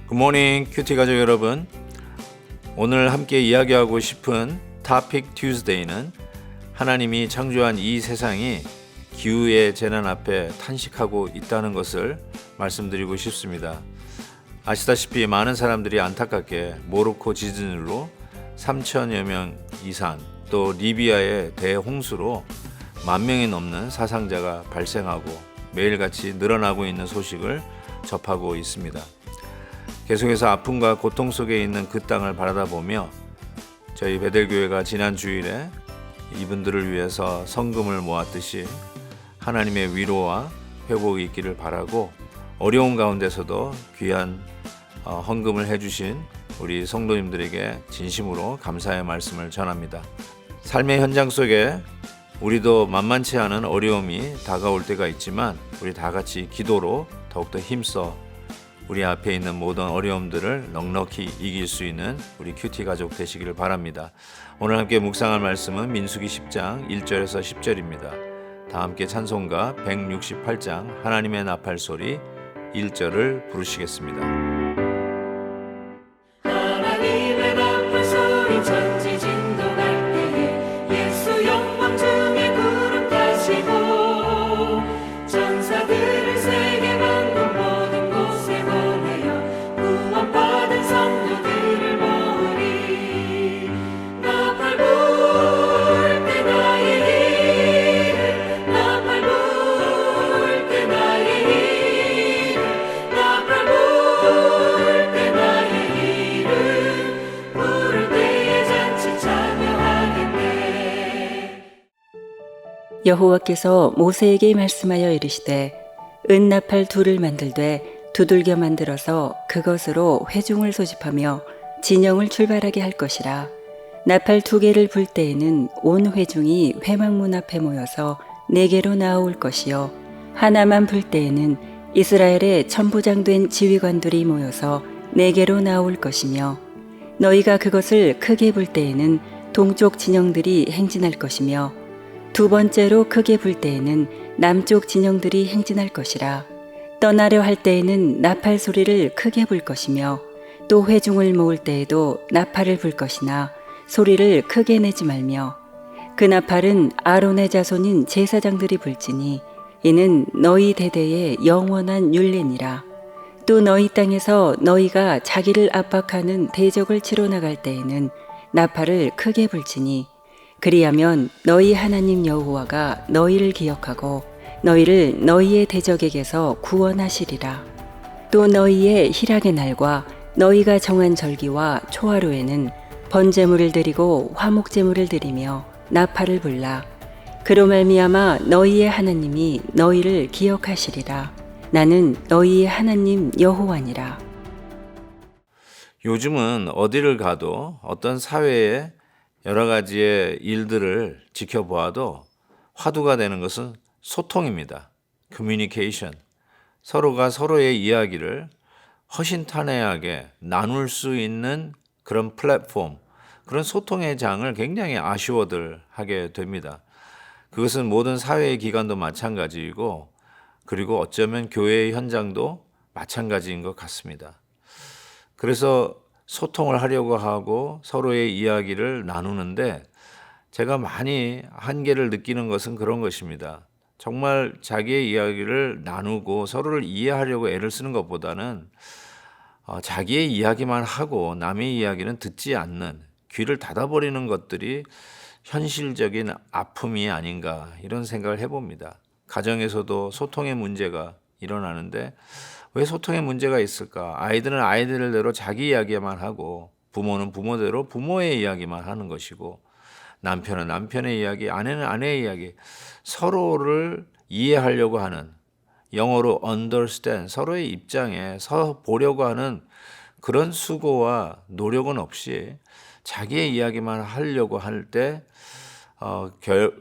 굿모닝 큐티 가족 여러분, 오늘 함께 이야기하고 싶은 토픽 튜즈데이는 하나님이 창조한 이 세상이 기후의 재난 앞에 탄식하고 있다는 것을 말씀드리고 싶습니다. 아시다시피 많은 사람들이 안타깝게 모로코 지진으로 3천여 명 이상, 또 리비아의 대홍수로 10,000명이 넘는 사상자가 발생하고 매일같이 늘어나고 있는 소식을 접하고 있습니다. 계속해서 아픔과 고통 속에 있는 그 땅을 바라다보며 저희 베델교회가 지난 주일에 이분들을 위해서 성금을 모았듯이 하나님의 위로와 회복이 있기를 바라고, 어려운 가운데서도 귀한 헌금을 해주신 우리 성도님들에게 진심으로 감사의 말씀을 전합니다. 삶의 현장 속에 우리도 만만치 않은 어려움이 다가올 때가 있지만 우리 다 같이 기도로 더욱더 힘써 우리 앞에 있는 모든 어려움들을 넉넉히 이길 수 있는 우리 큐티 가족 되시기를 바랍니다. 오늘 함께 묵상할 말씀은 민수기 10장 1절에서 10절입니다. 다 함께 찬송가 168장 하나님의 나팔소리 1절을 부르시겠습니다. 하나님의 나팔소리 천지 진동할 때에 예수 영광 중에 구름 타시고 전사들을 세계 만국 모든 곳에 보내어 구원받은 성도들을 모으리. 나팔 불 때 나의 이름, 나팔 불 때 나의 이름, 나팔 불 때 나의 이름, 부를 때에 잔치 참여하겠네. 여호와께서 모세에게 말씀하여 이르시되 은나팔 둘을 만들되 두들겨 만들어서 그것으로 회중을 소집하며 진영을 출발하게 할 것이라. 나팔 2개를 불 때에는 온 회중이 회막문 앞에 모여서 4개로 나아올 것이요 하나만 불 때에는 이스라엘의 천부장된 지휘관들이 모여서 4개로 나아올 것이며, 너희가 그것을 크게 불 때에는 동쪽 진영들이 행진할 것이며 2번째로 크게 불 때에는 남쪽 진영들이 행진할 것이라. 떠나려 할 때에는 나팔 소리를 크게 불 것이며 또 회중을 모을 때에도 나팔을 불 것이나 소리를 크게 내지 말며, 그 나팔은 아론의 자손인 제사장들이 불지니 이는 너희 대대의 영원한 율례니라. 또 너희 땅에서 너희가 자기를 압박하는 대적을 치러 나갈 때에는 나팔을 크게 불지니 그리하면 너희 하나님 여호와가 너희를 기억하고 너희를 너희의 대적에게서 구원하시리라. 또 너희의 희락의 날과 너희가 정한 절기와 초하루에는 번제물을 드리고 화목제물을 드리며 나팔을 불라. 그로 말미암아 너희의 하나님이 너희를 기억하시리라. 나는 너희의 하나님 여호와니라. 요즘은 어디를 가도 어떤 사회의 여러 가지의 일들을 지켜보아도 화두가 되는 것은 소통입니다. 커뮤니케이션. 서로가 서로의 이야기를 허심탄회하게 나눌 수 있는 그런 플랫폼, 그런 소통의 장을 굉장히 아쉬워들 하게 됩니다. 그것은 모든 사회의 기관도 마찬가지이고, 그리고 어쩌면 교회의 현장도 마찬가지인 것 같습니다. 그래서 소통을 하려고 하고 서로의 이야기를 나누는데 제가 많이 한계를 느끼는 것은 그런 것입니다. 정말 자기의 이야기를 나누고 서로를 이해하려고 애를 쓰는 것보다는 자기의 이야기만 하고 남의 이야기는 듣지 않는, 귀를 닫아버리는 것들이 현실적인 아픔이 아닌가, 이런 생각을 해봅니다. 가정에서도 소통의 문제가 일어나는데 왜 소통의 문제가 있을까? 아이들은 아이들대로 자기 이야기만 하고 부모는 부모대로 부모의 이야기만 하는 것이고, 남편은 남편의 이야기, 아내는 아내의 이야기, 서로를 이해하려고 하는, 영어로 understand, 서로의 입장에 서 보려고 하는 그런 수고와 노력은 없이 자기의 이야기만 하려고 할 때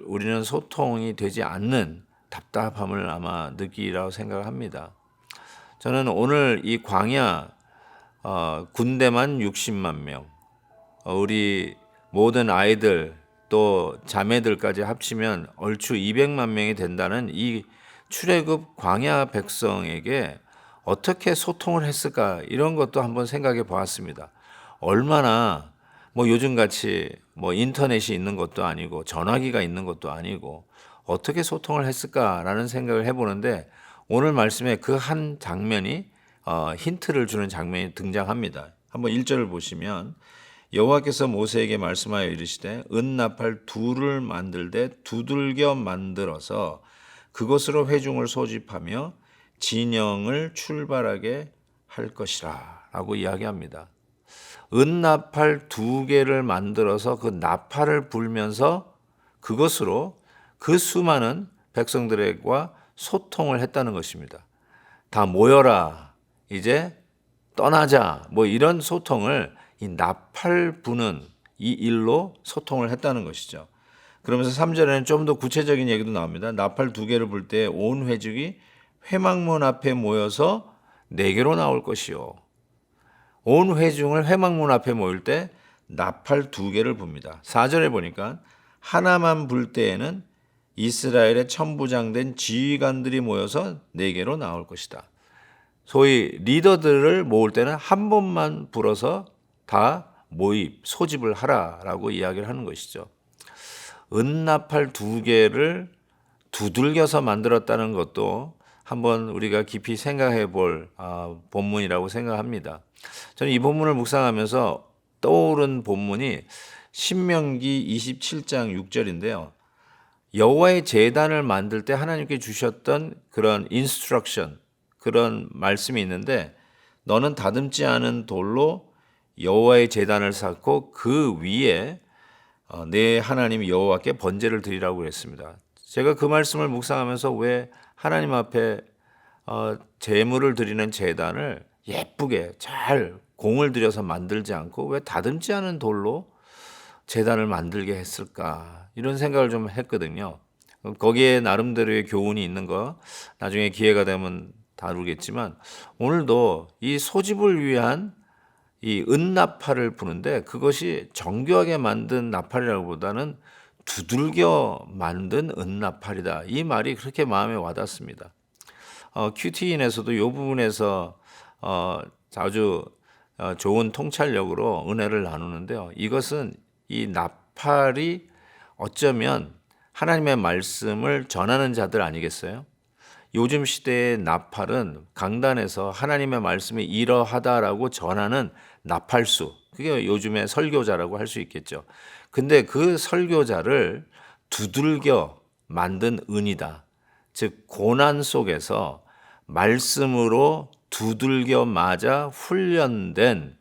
우리는 소통이 되지 않는 답답함을 아마 느끼리라고 생각합니다. 저는 오늘 이 광야 군대만 60만 명, 우리 모든 아이들 또 자매들까지 합치면 얼추 200만 명이 된다는 이 출애굽 광야 백성에게 어떻게 소통을 했을까, 이런 것도 한번 생각해 보았습니다. 얼마나 요즘같이 인터넷이 있는 것도 아니고 전화기가 있는 것도 아니고 어떻게 소통을 했을까라는 생각을 해보는데, 오늘 말씀에 그 한 장면이 힌트를 주는 장면이 등장합니다. 한번 1절을 보시면, 여호와께서 모세에게 말씀하여 이르시되 은나팔 둘을 만들되 두들겨 만들어서 그것으로 회중을 소집하며 진영을 출발하게 할 것이라 라고 이야기합니다. 은나팔 2개를 만들어서 그 나팔을 불면서 그것으로 그 수많은 백성들과 소통을 했다는 것입니다. 다 모여라, 이제 떠나자, 이런 소통을 이 나팔 부는 이 일로 소통을 했다는 것이죠. 그러면서 3절에는 좀 더 구체적인 얘기도 나옵니다. 나팔 2개를 불 때 온 회중이 회막문 앞에 모여서 내게로 나올 것이요. 온 회중을 회막문 앞에 모일 때 나팔 2개를 붑니다. 4절에 보니까 하나만 불 때에는 이스라엘의 천부장된 지휘관들이 모여서 내게로 나올 것이다. 소위 리더들을 모을 때는 한 번만 불어서 다 소집을 하라라고 이야기를 하는 것이죠. 은나팔 2개를 두들겨서 만들었다는 것도 한번 우리가 깊이 생각해 볼 본문이라고 생각합니다. 저는 이 본문을 묵상하면서 떠오른 본문이 신명기 27장 6절인데요. 여호와의 제단을 만들 때 하나님께 주셨던 그런 인스트럭션, 그런 말씀이 있는데, 너는 다듬지 않은 돌로 여호와의 제단을 쌓고 그 위에 내 하나님 여호와께 번제를 드리라고 그랬습니다. 제가 그 말씀을 묵상하면서 왜 하나님 앞에 제물을 드리는 제단을 예쁘게 잘 공을 들여서 만들지 않고 왜 다듬지 않은 돌로 제단을 만들게 했을까, 이런 생각을 좀 했거든요. 거기에 나름대로의 교훈이 있는 거 나중에 기회가 되면 다루겠지만, 오늘도 이 소집을 위한 이 은나팔을 부는데 그것이 정교하게 만든 나팔이라기보다는 두들겨 만든 은나팔이다, 이 말이 그렇게 마음에 와닿습니다. 큐티인에서도 이 부분에서 아주 좋은 통찰력으로 은혜를 나누는데요. 이것은 이 나팔이 어쩌면 하나님의 말씀을 전하는 자들 아니겠어요? 요즘 시대의 나팔은 강단에서 하나님의 말씀이 이러하다라고 전하는 나팔수, 그게 요즘의 설교자라고 할 수 있겠죠. 근데 그 설교자를 두들겨 만든 은이다. 즉 고난 속에서 말씀으로 두들겨 맞아 훈련된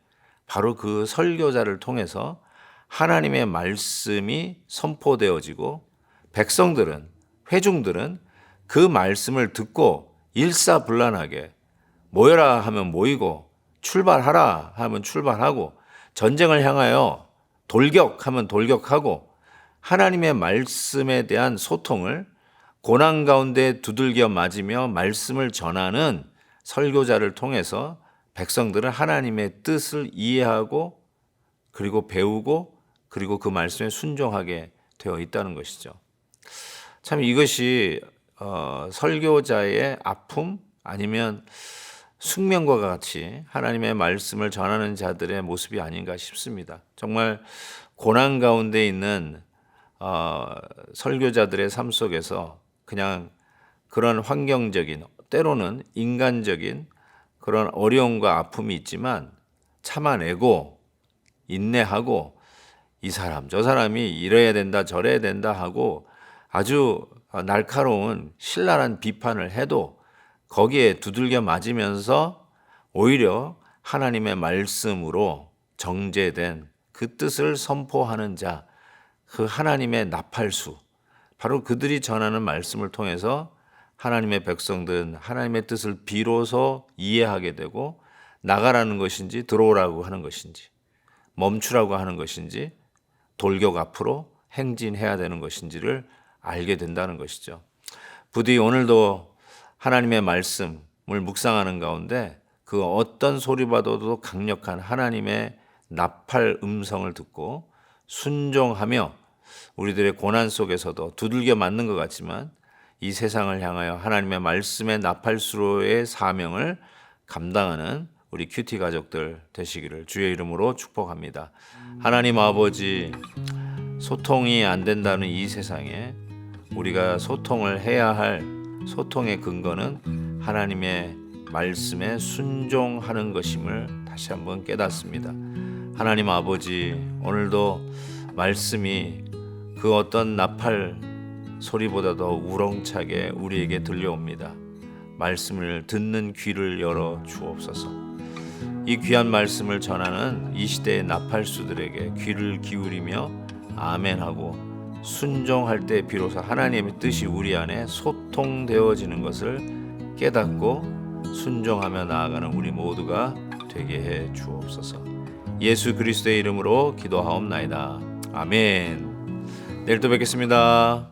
바로 그 설교자를 통해서 하나님의 말씀이 선포되어지고, 백성들은, 회중들은 그 말씀을 듣고 일사불란하게 모여라 하면 모이고, 출발하라 하면 출발하고, 전쟁을 향하여 돌격하면 돌격하고, 하나님의 말씀에 대한 소통을 고난 가운데 두들겨 맞으며 말씀을 전하는 설교자를 통해서 백성들은 하나님의 뜻을 이해하고 그리고 배우고 그리고 그 말씀에 순종하게 되어 있다는 것이죠. 참 이것이 설교자의 아픔 아니면 숙명과 같이 하나님의 말씀을 전하는 자들의 모습이 아닌가 싶습니다. 정말 고난 가운데 있는 설교자들의 삶 속에서 그냥 그런 환경적인, 때로는 인간적인 그런 어려움과 아픔이 있지만 참아내고 인내하고, 이 사람 저 사람이 이래야 된다 저래야 된다 하고 아주 날카로운 신랄한 비판을 해도 거기에 두들겨 맞으면서 오히려 하나님의 말씀으로 정제된 그 뜻을 선포하는 자, 그 하나님의 나팔수, 바로 그들이 전하는 말씀을 통해서 하나님의 백성들은 하나님의 뜻을 비로소 이해하게 되고, 나가라는 것인지 들어오라고 하는 것인지 멈추라고 하는 것인지 돌격 앞으로 행진해야 되는 것인지를 알게 된다는 것이죠. 부디 오늘도 하나님의 말씀을 묵상하는 가운데 그 어떤 소리보다도 강력한 하나님의 나팔 음성을 듣고 순종하며 우리들의 고난 속에서도 두들겨 맞는 것 같지만 이 세상을 향하여 하나님의 말씀의 나팔수로의 사명을 감당하는 우리 큐티 가족들 되시기를 주의 이름으로 축복합니다. 하나님 아버지, 소통이 안 된다는 이 세상에 우리가 소통을 해야 할 소통의 근거는 하나님의 말씀에 순종하는 것임을 다시 한번 깨닫습니다. 하나님 아버지, 오늘도 말씀이 그 어떤 나팔 소리보다도 우렁차게 우리에게 들려옵니다. 말씀을 듣는 귀를 열어 주옵소서. 이 귀한 말씀을 전하는 이 시대의 나팔수들에게 귀를 기울이며 아멘하고 순종할 때 비로소 하나님의 뜻이 우리 안에 소통되어지는 것을 깨닫고 순종하며 나아가는 우리 모두가 되게 해 주옵소서. 예수 그리스도의 이름으로 기도하옵나이다. 아멘. 내일 또 뵙겠습니다.